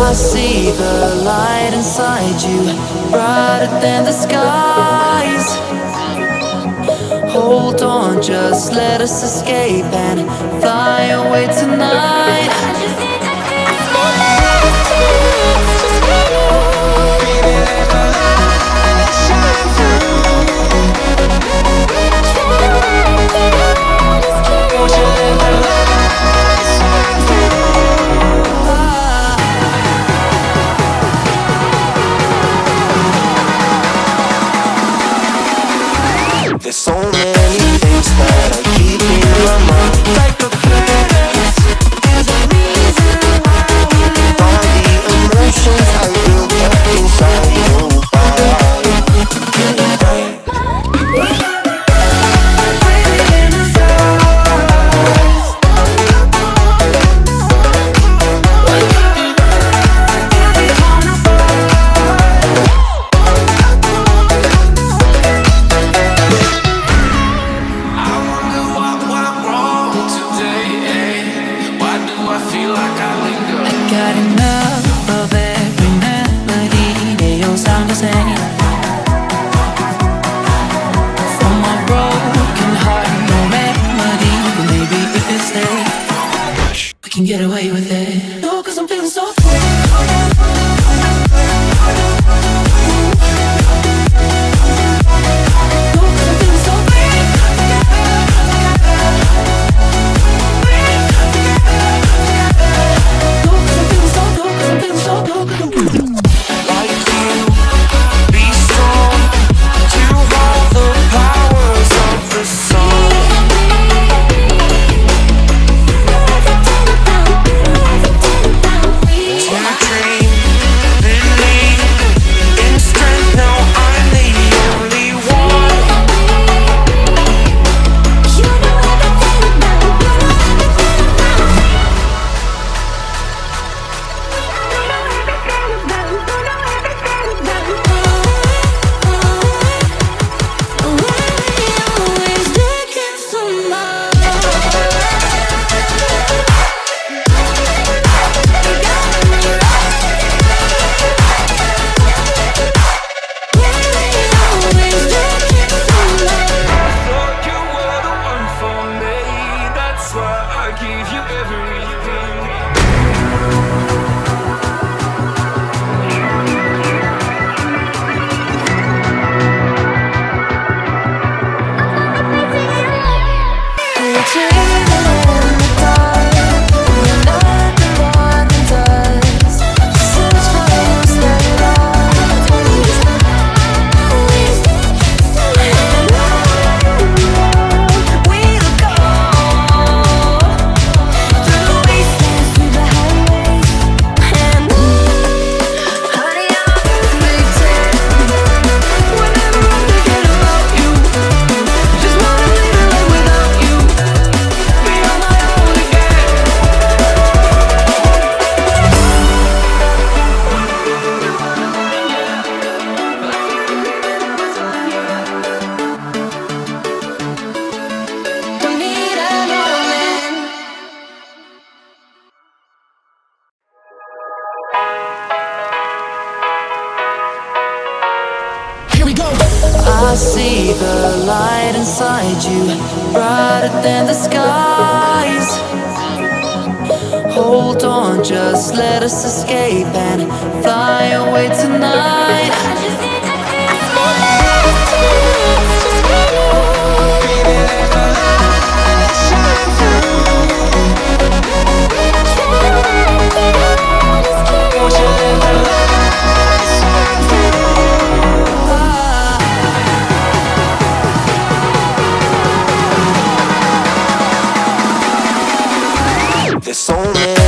I see the light inside you, brighter than the skies. Hold on, just let us escape and fly away tonight. There's so many things that I keep in my mind, like the planets. There's a reason why we live. All the emotions I built up inside you. Got enough of every melody, they all sound the same. From my broken heart, no remedy, but maybe if we stay, we can get away with it. No, 'cause I'm feeling so free. I see the light inside you, brighter than the skies. Hold on, just let us escape and fly away tonight. There's so many